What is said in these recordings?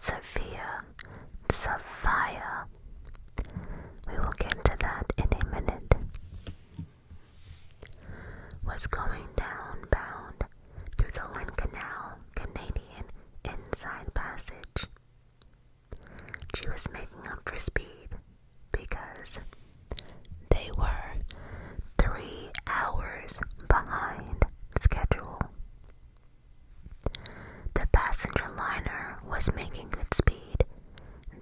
Sophia, Sophia. We will get into that in a minute. Was going downbound through the Lynn Canal Canadian Inside Passage. She was making up for speed because they were 3 hours behind schedule. The passenger liner was making good speed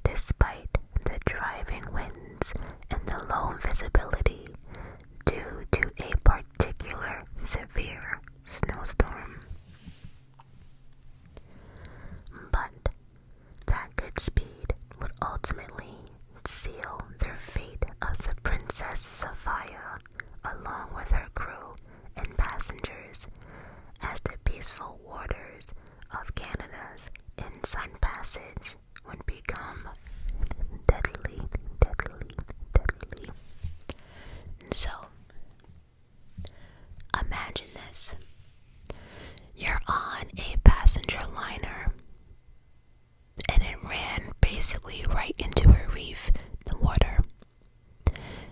despite the driving winds and the low visibility due to a particular severe snowstorm. But that good speed would ultimately seal their fate of the Princess Sophia along with her crew and passengers as the peaceful waters of Canada's Inside Passage would become deadly. So, imagine this. You're on a passenger liner and it ran basically right into a reef, the water.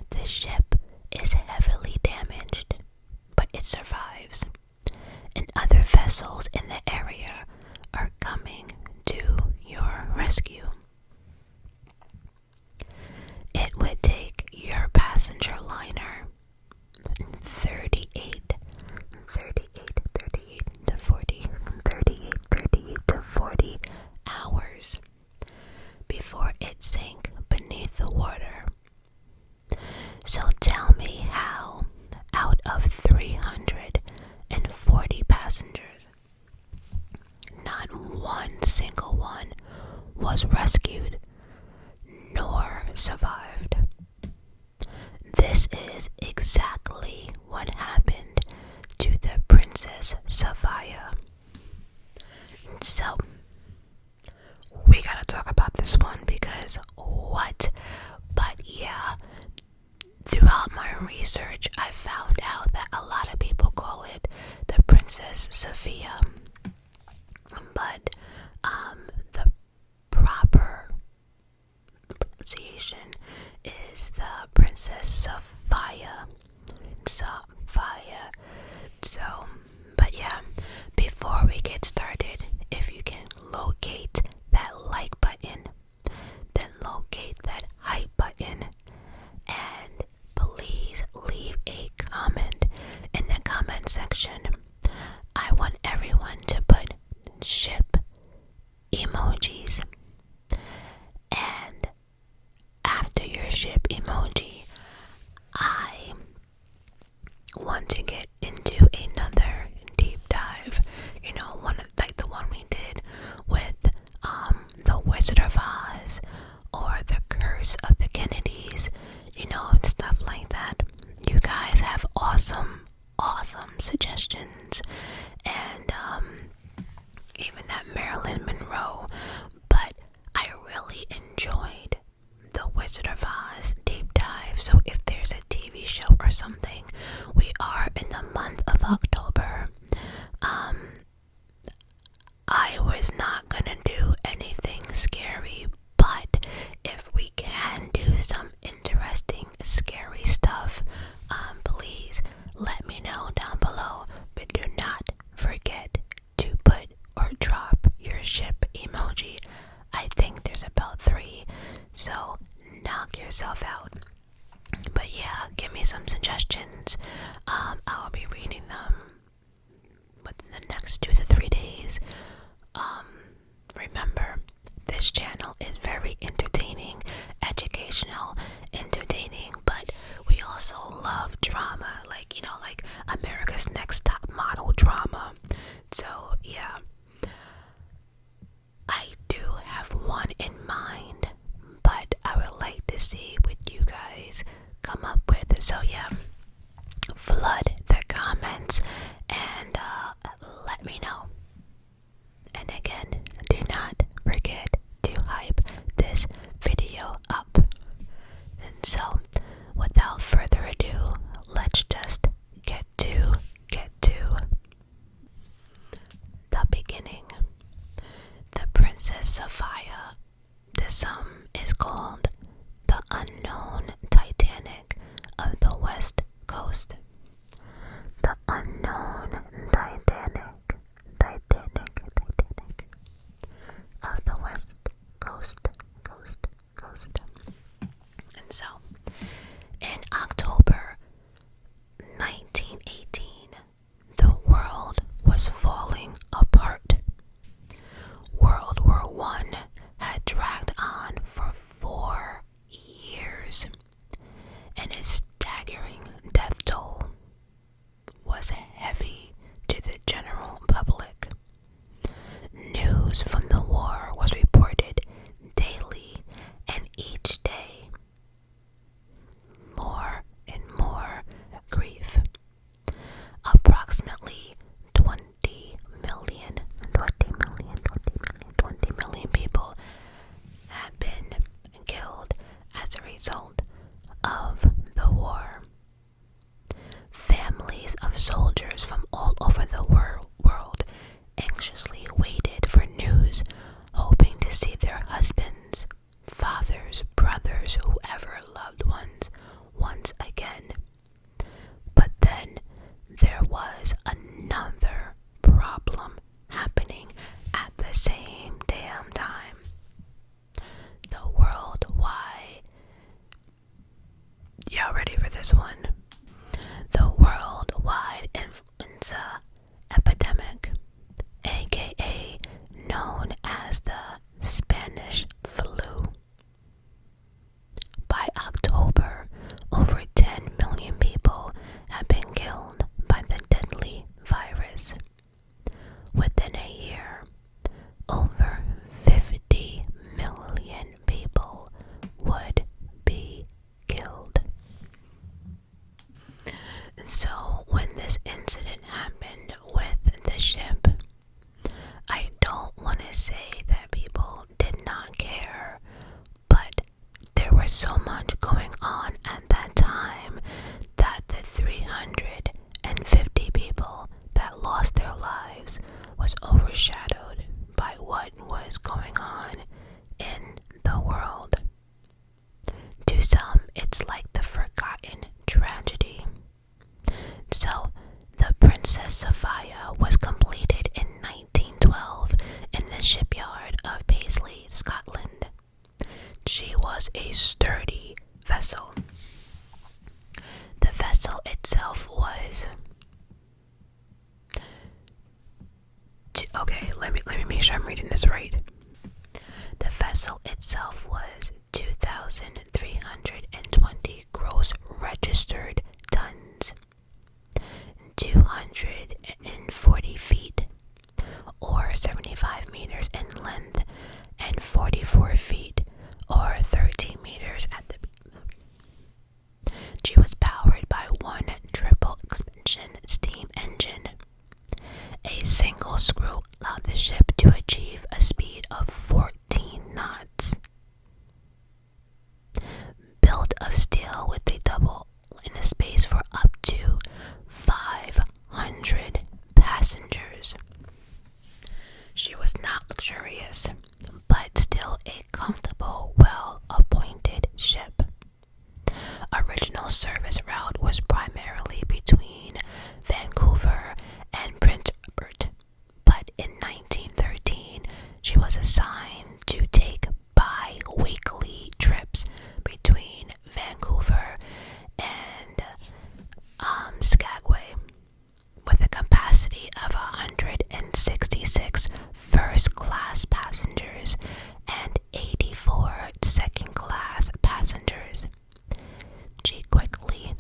The ship is heavily damaged, but it survives, and other vessels in the area are coming to your rescue. It would take your passenger liner 38 to 40 hours before it sank beneath the water. So tell me how, out of 340 passengers, not one single one was rescued nor survived. This is exactly what happened to the Princess Sophia. So, we gotta talk about this one because what? But yeah, throughout my research, I found out that a lot of people call it the Princess Sophia. But, the proper pronunciation is the Princess Sophia. So, but yeah, before we get started, if you can locate that like button, then locate that hype button, and please leave a comment in the comment section. I want everyone to put ship emojis, and after your ship emoji, I want to get into another deep dive, like the one we did with the Wizard of Oz or the Curse of the Kennedys, and stuff like that. You guys have awesome suggestions, and even that Marilyn Monroe, but I really enjoyed the Wizard of Oz deep dive. So if there's a TV show or something, we are in the month of October. I was not gonna do anything scary, but if we can do some interesting scary stuff, please let me know down below. But do not forget to put or drop your ship emoji. I think there's about 3, so knock yourself out. But yeah, give me some suggestions. I'll be reading them within the next 2 to 3 days. Remember, this channel is very entertaining, educational, but we also love drama, like America's Next Top Model drama. So yeah, I do have one in mind, but I would like to see what you guys come up with. So yeah, flood the comments and let me know. And again, do not forget to hype this video up. And so, without further ado, let's just get to the beginning. The Princess Sophia So, in October 1918, the world was falling apart. World War I had dragged on for 4 years, and its staggering death toll was heavy to the general public. News from the war was reported daily, and each day more and more grief. Approximately 20 million people have been killed as a result of the war. Families of soldiers from all over the world anxiously waited for news, hoping to see their husbands, fathers, brothers, whoever loved ones once again. But then there was another problem happening at the same damn time. The worldwide, y'all ready for this one? The worldwide influenza epidemic, aka known as the Spanish flu. By October, over 10 million people have been killed by the deadly virus. Within a year, over 50 million people would be killed. So when this incident happened with the ship, I don't want to say that people did not care, but there was so much going on at that time that the 350 people that lost their lives was overshadowed by what was going on in the world. To some, it's like the forgotten tragedy. So, the Princess Sophia was completed in 1912 in the shipyard of Paisley, Scotland. She was a sturdy vessel. The vessel itself was... Okay, let me make sure I'm reading this right. The vessel itself was 2,320 gross registered tons, 240 feet, or 75 meters in length, and 44 feet, or 13 meters at the beam. She was powered by one triple expansion steam engine. A single screw allowed the ship to achieve a speed of 14 knots. Built of steel with a double in a space for up to 500 passengers. She was not luxurious, but still a comfortable, well-appointed ship. Original service route was primarily between Vancouver and Prince Rupert, but in 1913 she was assigned to take bi-weekly trips between Vancouver and Skagway, with a capacity of 166 first-class passengers and 84 second-class passengers. She quickly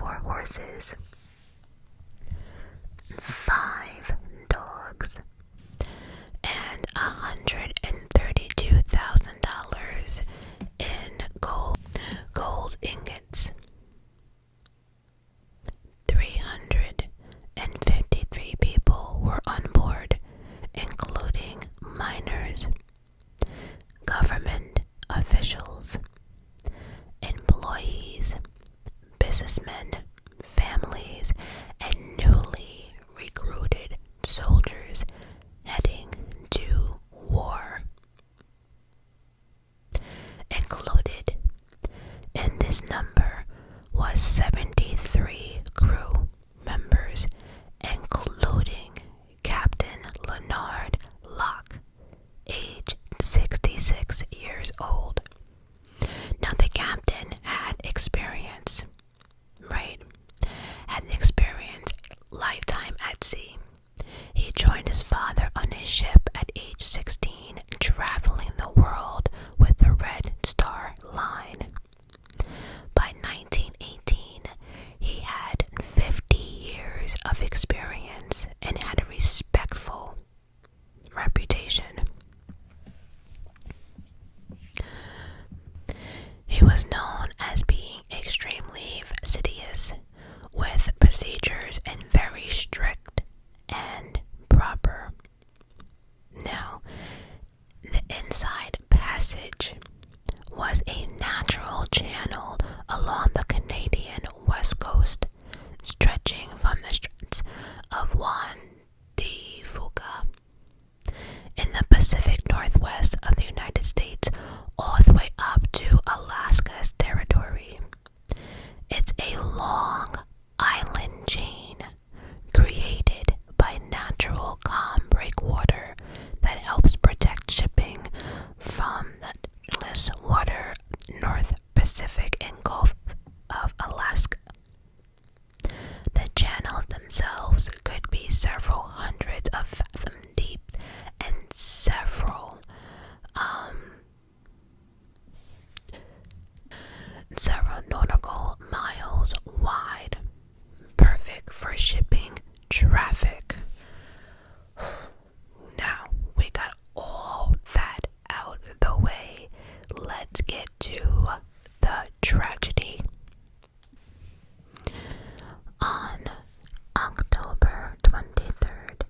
4 horses, 5 dogs, and $132,000 in gold ingots. 353 people were on board, including miners, government officials, employees, businessmen, families, and newly recruited soldiers heading to war. Included in this number was 73 crew members, including Captain Leonard Locke, age 66 years old. Now the captain had experience, right? Had an experience lifetime at sea. He joined his father on a ship at age 16, traveling the world with the Red Star Line. By 1918, he had 50 years of experience and had a respectful reputation. He was known as being extremely fastidious, with procedures and very strict and proper. Now, the inside passage was a natural channel along the Canadian west coast, stretching from the Straits of Juan de Fuca in the Pacific Northwest of the United States all the way up to Alaska's territory. It's a long island chain created by natural calm breakwater that helps protect shipping from the endless water North Pacific and Gulf of Alaska. The channels themselves could be several hundreds of fathoms deep and several nautical miles wide, perfect for shipping traffic. Now we got all that out of the way. Let's get to the tragedy. On October 23rd,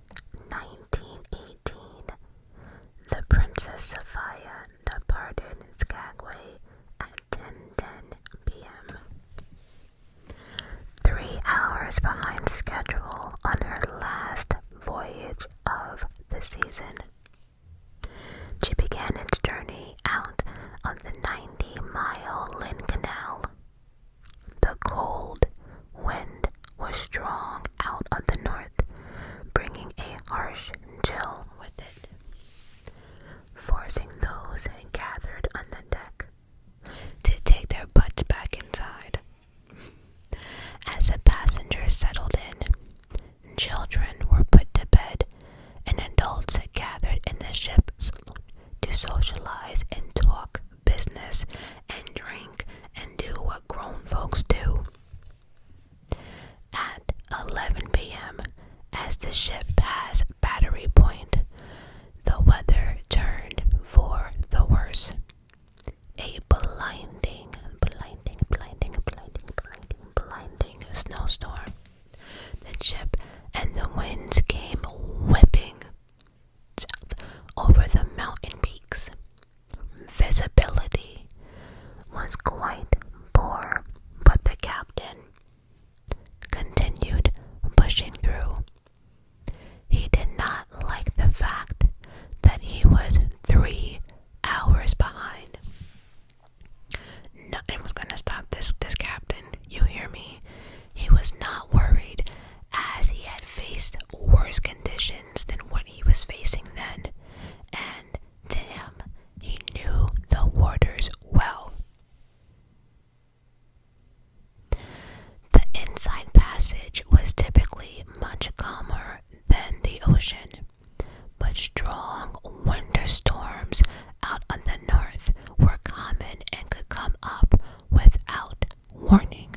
1918, the Princess Sophia departed Skagway at 10:10 p.m. 3 hours behind schedule on her last voyage of the season. She began its journey out on the 90-mile Lynn Canal. The cold wind was strong out on the north, bringing a harsh chill with it, forcing those gathered on the deck to take their butts back inside. As the passengers settled in, children were put to bed and adults gathered in the ship's saloon to socialize and talk business and drink and do what grown folks do. At 11 p.m., as the ship passed Battery Point, the weather turned for the worse. A blinding snowstorm. The ship and the winds came whipping south over the mountain peaks. Visibility was quite poor, but the captain continued pushing through. He did not like the fact that he was 3 hours behind. Nothing was going to stop this captain. You hear me? He was not worried, as he had faced worse conditions than what he was facing then. And to him, he knew the waters well. The inside passage was typically much calmer than the ocean, but strong winter storms out on the north were common and could come up without warning.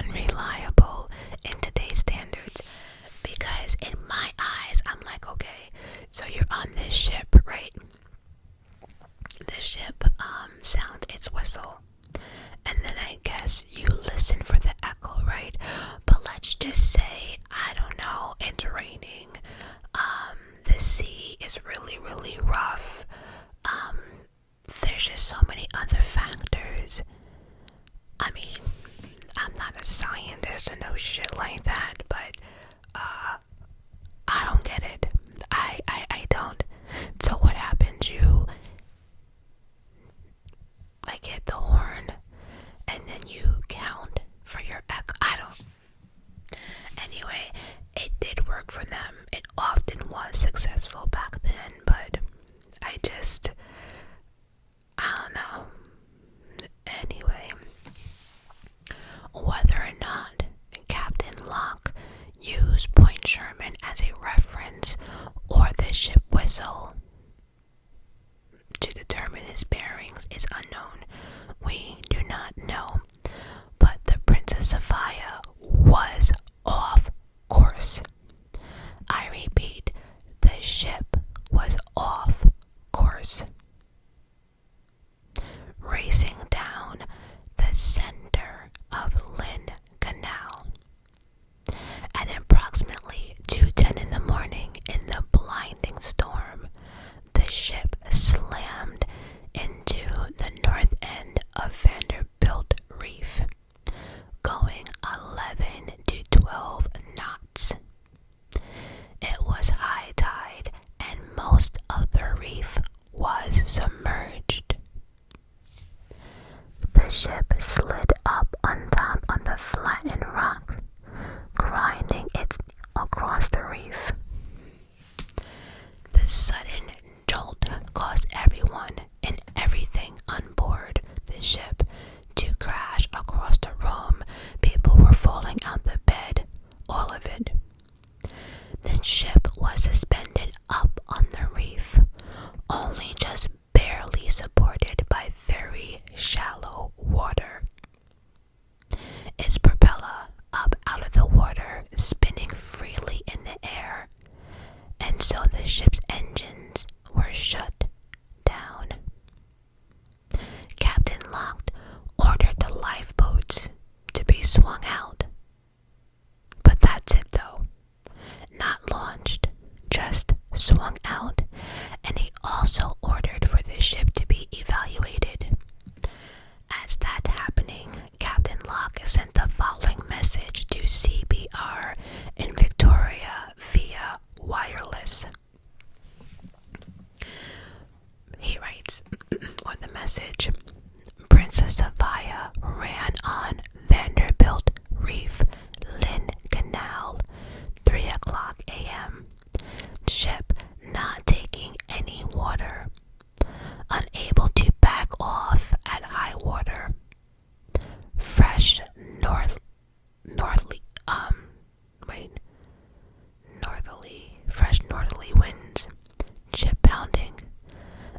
unreliable in today's standards, because in my eyes, I'm like, okay, so you're on this ship, right? The ship sounds its whistle, and then I guess you listen for the echo, right? But let's just say, I don't know, it's raining, the sea is really, really rough, there's just so many other factors. I mean, I'm not a scientist or no shit like that, but I don't get it. I don't. So what happens? You like hit the horn and then you count for your echo. I don't. Anyway, it did work for them. It often was successful back then, but I don't know. Anyway, whether or not Captain Locke used Point Sherman as a reference or the ship whistle to determine his bearings is unknown. We do not know. But the Princess Sophia was off course. I repeat, the ship was off course. Racing down the center of Lynn Canal. At approximately 2:10 in the morning, in the blinding storm, the ship slammed into the north end of Vanderbilt Reef, going 11 to 12 knots. It was high tide and most of the reef was submerged. The ship slid up on top of the flattened rock, grinding it across the reef. The sudden jolt caused everyone and everything on board the ship to crash across the room. People were falling out the bed, all of it. The ship was suspended up on the reef, only just barely supported by very shallow water. Its propeller up out of the water, spinning freely in the air, and so the ship's engines were shut down. Captain Locke ordered the lifeboats to be swung out. But that's it though. Not launched, just swung out, and he also ordered for the ship to be evaluated. As that happening, Captain Locke sent the following message to CBR in Victoria via wireless. He writes on the message, Princess Sophia ran on Vanderbilt Reef, Lynn Canal, 3 o'clock a.m. Ship not taking any water. Unable to back off at high water. Fresh northerly winds. Ship pounding.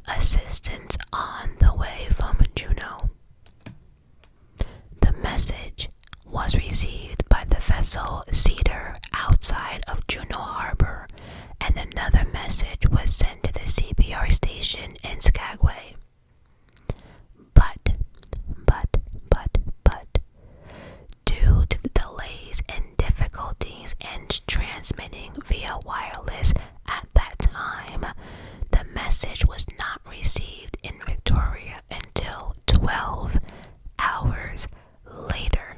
Assistance on the way from Juneau. The message was received by the vessel Cedar outside of Juneau Harbor, and another message was sent to the CBR station in Skagway. But, due to the delays and difficulties in transmitting via wireless at that time, the message was not received in Victoria until 12 hours later.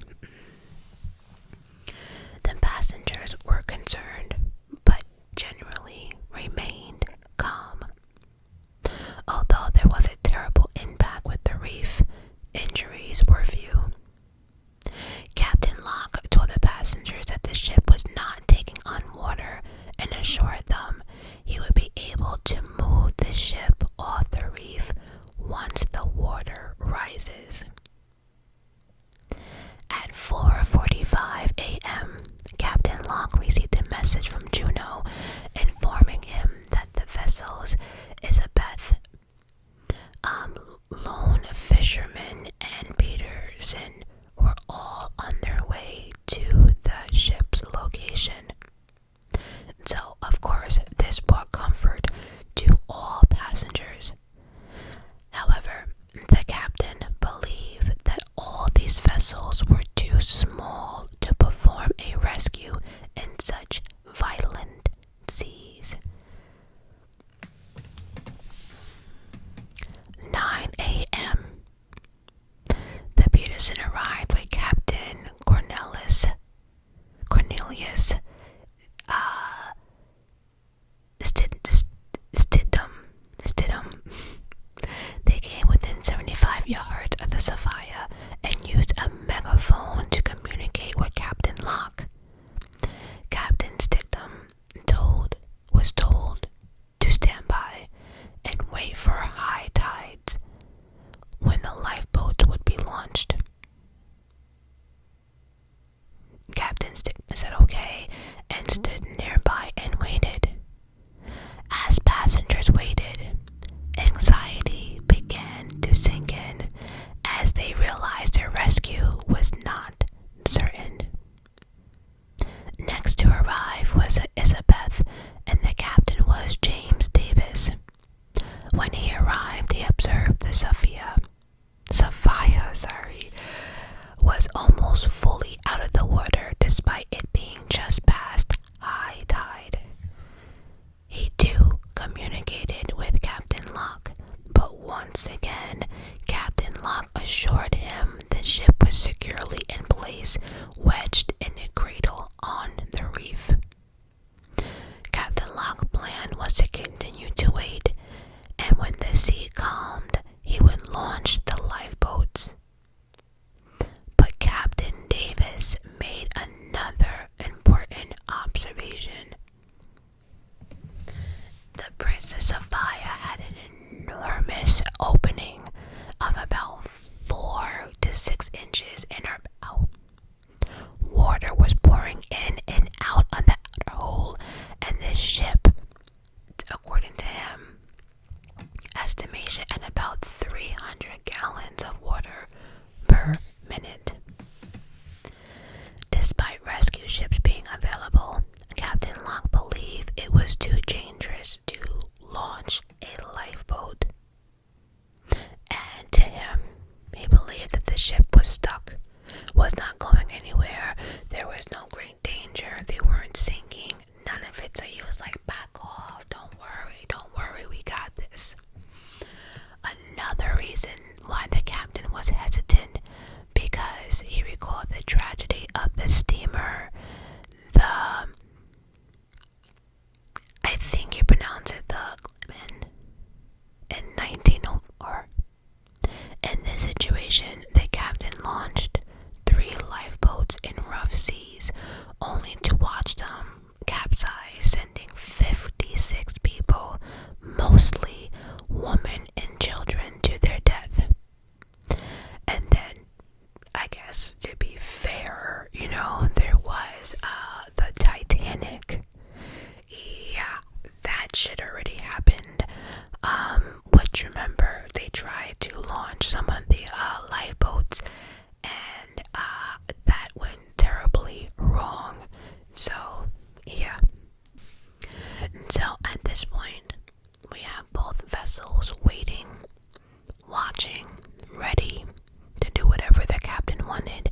The passengers were concerned, but generally remained calm. Although there was a terrible impact with the reef, injuries were few. Captain Locke told the passengers that the ship was not taking on water and assured them he would be able to move the ship off the reef once the water rises. At 4:45 a.m., Captain Locke received a message from Juneau informing him that the vessels Isabeth, Lone Fisherman, and Peterson were all on their way Peterson arrived with Captain Cornelius Stidham. They came within 75 yards of the Sophia and used a megaphone to communicate with Captain Locke. Captain Stidham was told to stand by and wait for high tides when the lifeboats would be launched. Captain Stidham said okay and stood nearby and waited. As passengers waited, anxiety began to sink in as they realized their rescue was not certain. Next to arrive was Elizabeth, and the captain was James Davis. When he arrived, he observed the Sophia, was almost fully out of the water despite it being just past high tide. He too communicated with Captain Locke, but once again, Captain Locke assured him the ship was securely in place, wedged in a cradle on the reef. Captain Locke's plan was to continue to wait, and when the sea calmed, he would launch the lifeboats. But Captain Davis made another important observation. The Princess Sophia had an enormous opening of about 4 to 6 inches in her bow. Water was pouring in and out of the outer hole, and the ship, according to him, estimation at about 300 gallons of water per minute. Despite rescue ships being available, Captain Locke believed it was too dangerous to launch a lifeboat. And to him, he believed that the ship was stuck, was not going anywhere, there was no great danger, they weren't sinking, none of it. So he was like, back off, don't worry, we got this. Another reason why the captain was hesitant, because he recalled the tragedy of the steamer, I think you pronounce it the Glenman, in 1904. In this situation, the captain launched 3 lifeboats in rough seas, only to watch them capsize, sending 56 people, mostly women and children, to their death. And then, I guess, to be fair, there was the Titanic. Yeah, that shit already happened. But remember, they tried to launch some of the lifeboats, and that went terribly wrong. So, yeah. So, at this point, we have both vessels waiting, watching, ready to do whatever the captain wanted.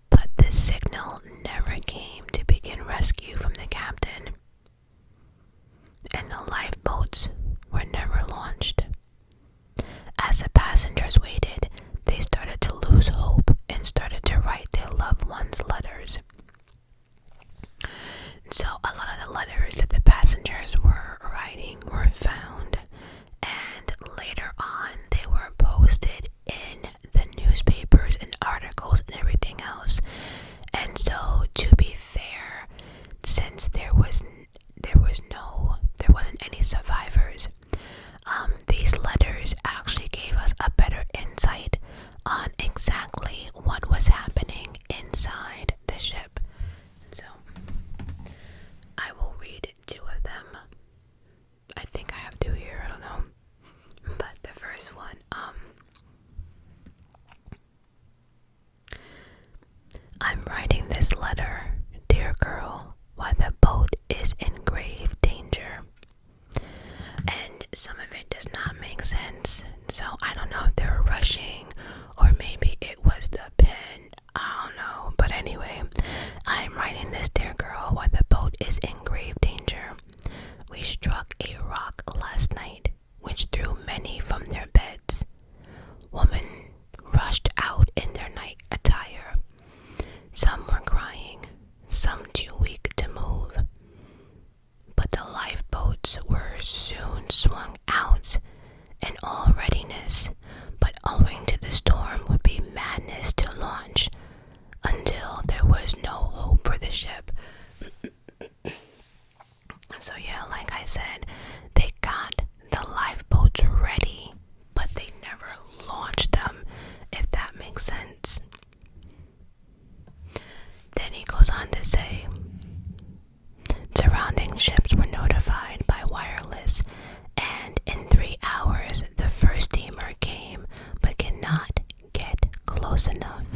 But the signal never came to begin rescue from the captain, and the lifeboats were never launched. As the passengers waited, they started to lose hope and started to write their loved ones letters. So a lot of the letters that the passengers were writing were found, and later on they were posted in the newspapers and articles and everything else. And so, to be fair, since there wasn't any survivors, these letters actually gave us a better insight on exactly what was happening inside the ship. So I will read 2 of them. I think I have 2 here, I don't know. But the first one, I'm writing this letter, dear girl, while the boat is in grave danger. And some of it does not make sense, so I don't know if they were rushing, or maybe it was the pen, I don't know. But anyway, I'm writing this, dear girl, while the boat is in grave danger. We struck a rock last night, which threw many from their beds. Women rushed out in their night attire. Some were crying, some too weak to move. But the lifeboats were soon swung out in all readiness, but owing to the storm would be madness to launch until there was no hope for the ship. So yeah, like I said, they got the lifeboats ready, but they never launched them, if that makes sense. Then he goes on to say, surrounding ships were notified by wireless, and in 3 hours the first steamer came, but cannot get close enough.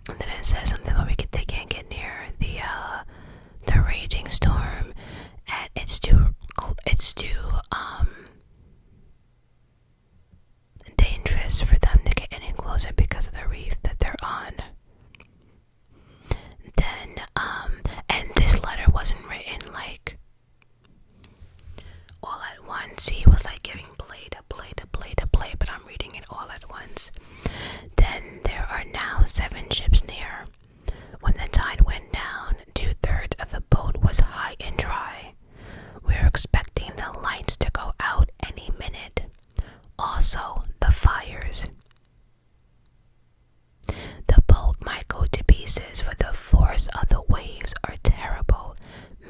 And then it says something about they can't get near the raging storm, and it's too dangerous for them to get any closer because of the reef that they're on. Then and this letter wasn't written like all at once. He was like giving play to play to play to play, but I'm reading it all at once. Then there are now 7 ships near. When the tide went down, 2/3 of the boat was high and dry. We're expecting the lights to go out any minute. Also, the fires. The boat might go to pieces, for the force of the waves are terrible,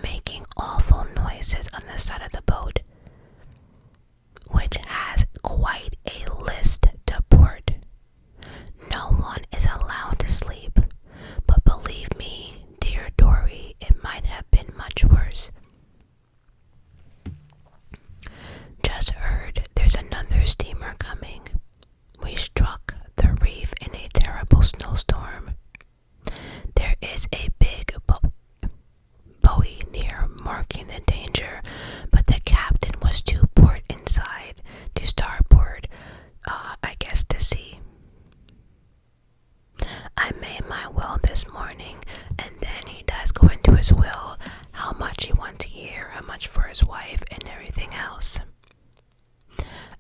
making awful noises on the side of the boat, which has quite a list to port. No one is allowed to sleep, but believe me, dear Dory, it might have been much worse. Just heard there's another steamer coming. We struck the reef in a terrible snowstorm. There is a big buoy near marking the danger, but the captain was to port inside to starboard, I guess to see. I made my will this morning, and then he does go into his will how much he wants a year, how much for his wife, and everything else.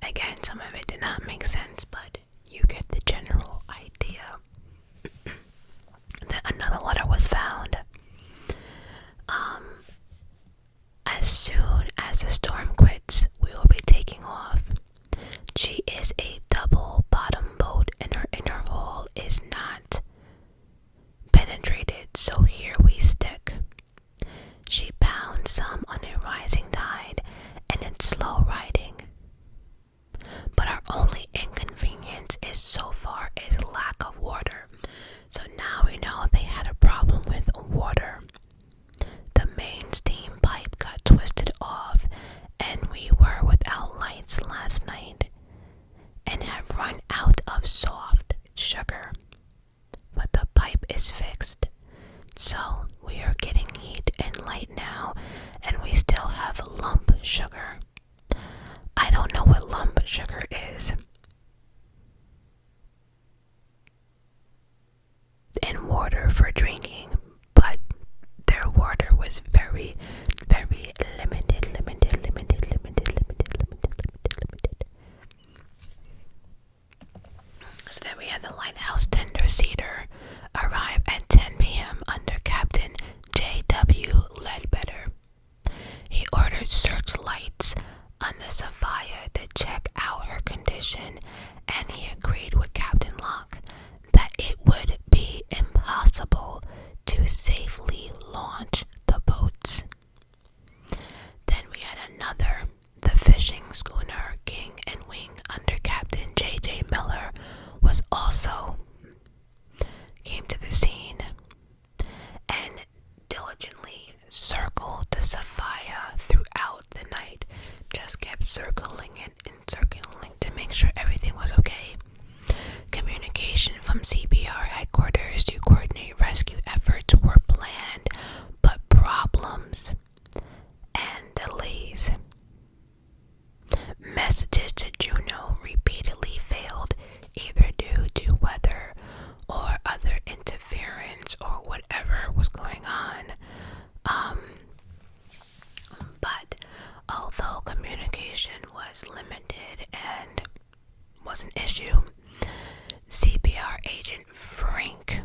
Again, some of it did not make sense, but you get the general idea. Then another letter was found. As soon as the storm quits, we will be taking off. She is a double bottom boat, and her inner hull is not penetrated, so here we stick. She pounds some on a rising tide, and it's slow riding. But our only inconvenience is so far is lack of water. So now we know they had a problem with water. The main steam pipe got twisted off, and we were without lights last night and have run out of soft sugar. But the pipe is fixed, so we are getting heat and light now, and we still have lump sugar. I don't know what lump sugar is. And water for drinking, but their water was very, very limited. So then we had the lighthouse tender Cedar arrive at 10 p.m. under Captain J.W. Ledbetter. He ordered searchlights on the Sophia to check out her condition, and he agreed with Captain Locke that it would be impossible to safely launch the boats. Then we had another, the fishing schooner King and Wing under Captain J.J. Miller was also came to the scene and diligently circled the Sophia throughout the night, just kept circling it and circling to make sure everything was okay. Communication from CPR headquarters to coordinate rescue efforts were planned, but problems and delays. Messages to Juneau repeatedly failed, either due to weather or other interference or whatever was going on. But although communication was was limited and was an issue, CPR agent Frank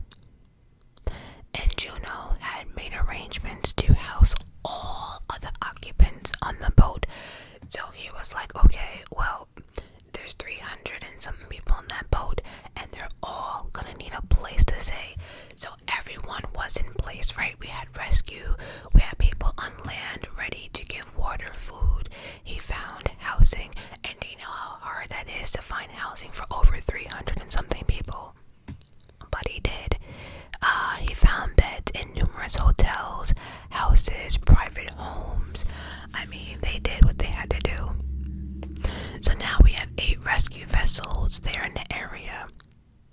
and Juno had made arrangements to house all of the occupants on the boat. So he was like, okay, well, there's 300 and something people on that boat, and they're all gonna need a place to stay. So everyone was in place, right? We had rescue, we had people on land ready to give water, food. He found housing, and you know how hard that is to find housing for over 300 and something people. But he did. He found beds in numerous hotels, houses, private homes. I mean, they did what they had to do. So now we have 8 rescue vessels there in the area.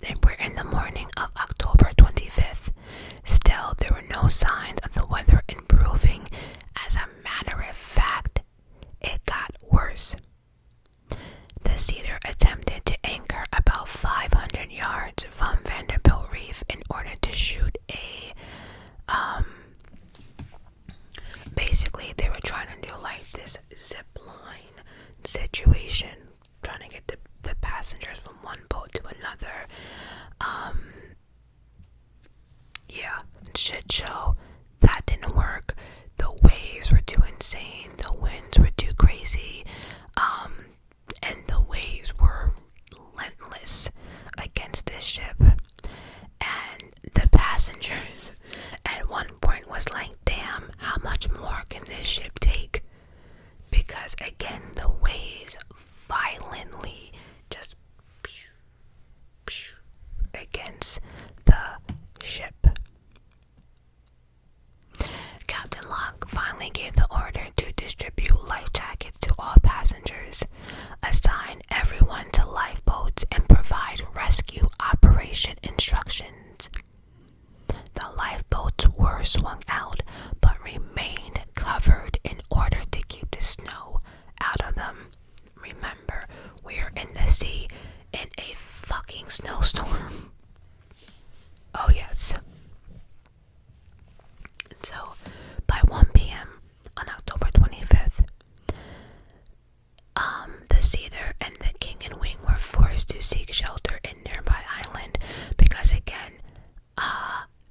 And we're in the morning of October 25th. Still, there were no signs of the weather improving. As a matter of fact, it got worse. The Cedar attempted to anchor about 500 yards from Vanderbilt Reef in order to shoot a basically they were trying to do like this zip line situation, trying to get the passengers from one boat to another. Yeah, shit show. That didn't work. The waves were too insane, the winds were too crazy, and the waves were relentless against this ship. And the passengers at one point was like, damn, how much more can this ship take? Because again, the waves violently just against the ship. Captain Locke finally gave the order to distribute life jackets to all passengers, assign everyone to lifeboats, and provide rescue operation instructions. The lifeboats were swung out, but remained covered in order to keep the snow out of them. Remember, we're in the sea in a fucking snowstorm. Oh yes. So, by 1 p.m. on October 25th, the Cedar and the King and Wing were forced to seek shelter in nearby island because again,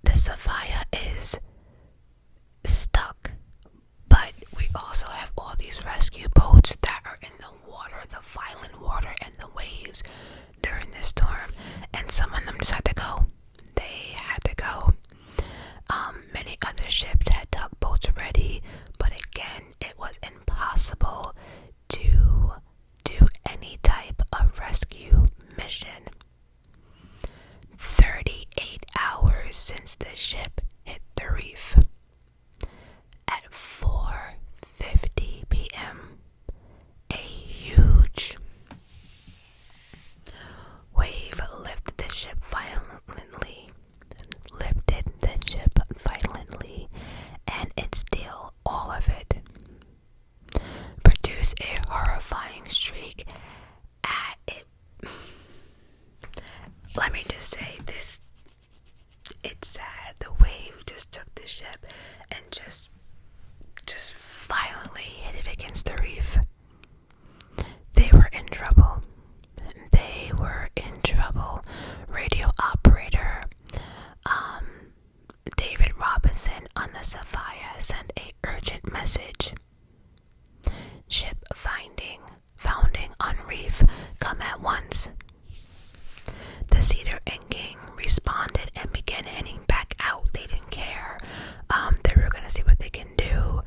the Sophia is stuck. But we also have all these rescue boats that are in the water, the violent water and the waves during this storm, and some of them just had to go. They had to go. Many other ships had tugboats ready, but again, it was impossible to do any type of rescue mission. 38 hours since the ship hit the reef. At 4:50 p.m., a huge wave lifted the ship violently, and it still, all of it, produced a horrifying streak at it. Let me just say this, it's sad. The wave just took the ship and just violently hit it against the reef. They were in trouble. They were in trouble. Radio operator David Robinson on the Sophia sent a urgent message. Ship founding on Reef. Come at once. The Cedar and King responded and began heading back out. They didn't care. They were gonna see what they can do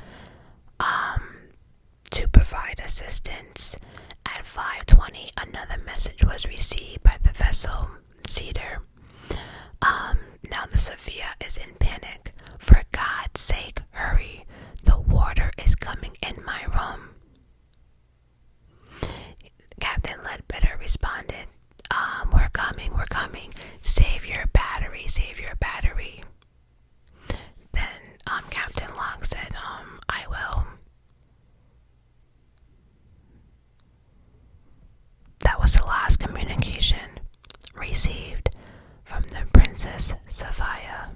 to provide assistance. At 5:20, another message was received by the vessel Cedar. Now the Sophia is in panic. For God's sake, hurry. The water is coming in my room. Captain Ledbetter responded, we're coming. Save your battery. Then, Captain Locke said, I will. That was the last communication received from the Princess Sophia.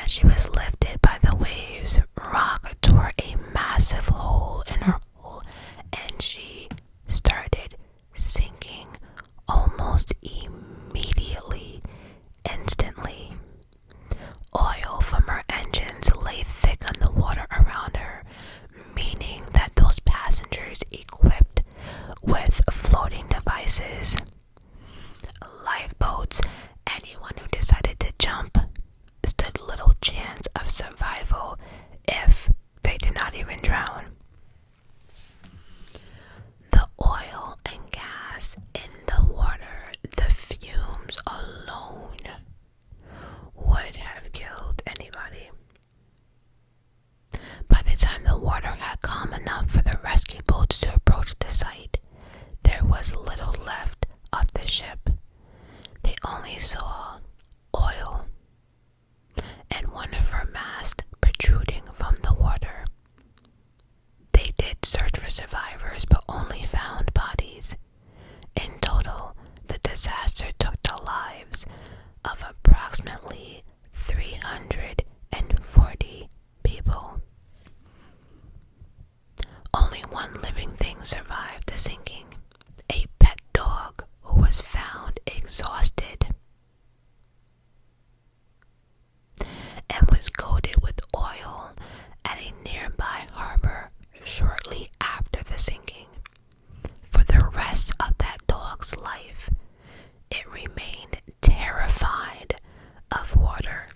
As she was lifted by the waves, rock tore a massive hole in her hull, and she started sinking almost immediately, instantly. Oil from her engines lay thick on the water around her, meaning that those passengers equipped with floating devices, lifeboats, anyone who decided to jump, stood little chance of survival if they did not even drown. The oil and gas in the water, the fumes alone, would have killed anybody. By the time the water had calm enough for the rescue boats to approach the site, there was little left of the ship. They only saw oil and one of her masts protruding from the water. They did search for survivors but only found bodies. In total, the disaster took the lives of approximately 340 people. Only one living thing survived the sinking, a pet dog who was found exhausted and was coated with oil at a nearby harbor shortly after the sinking. For the rest of that dog's life, it remained terrified of water.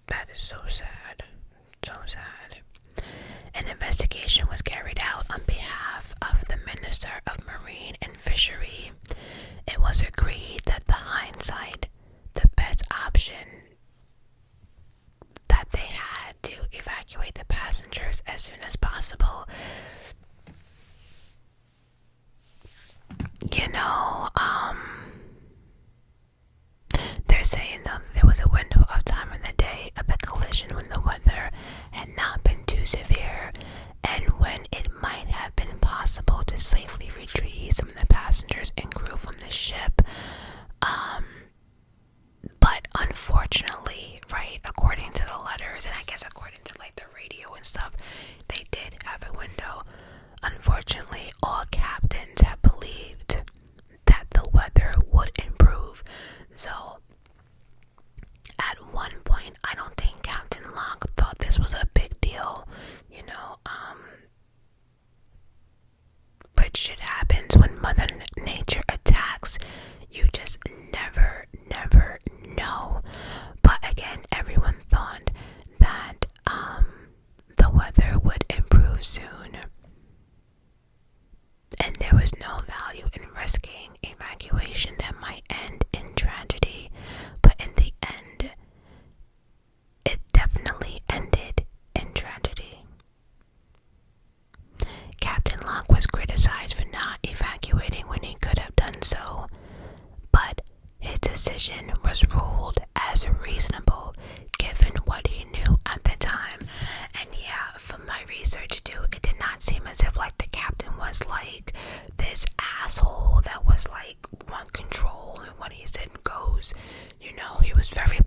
That is so sad. So sad. An investigation was carried out on behalf of the Minister of Marine and Fishery. It was agreed that the best option that they had to evacuate the passengers as soon as possible. They're saying though there was a window of time in the day of the collision when the weather had not been too severe and when it might have been possible to safely retrieve some of the passengers and crew from the ship. But unfortunately, right, according to the letters, and I guess according to like the radio and stuff, they did have a window. Unfortunately, all captains have believed that the weather would improve. So, at one point, I don't think Captain Locke thought this was a big deal, but shit happens when Mother Nature attacks. You just never know. But again, everyone thought that the weather would improve soon, and there was no value in risking evacuation that might end in tragedy. But in the end, it definitely ended in tragedy. Captain Locke was criticized for not evacuating when he could have done so, but his decision was ruled as reasonable given what he knew at the time. And yeah, from my research too, it did not seem as if like the captain was like this asshole that was like want control and what he said goes. He was very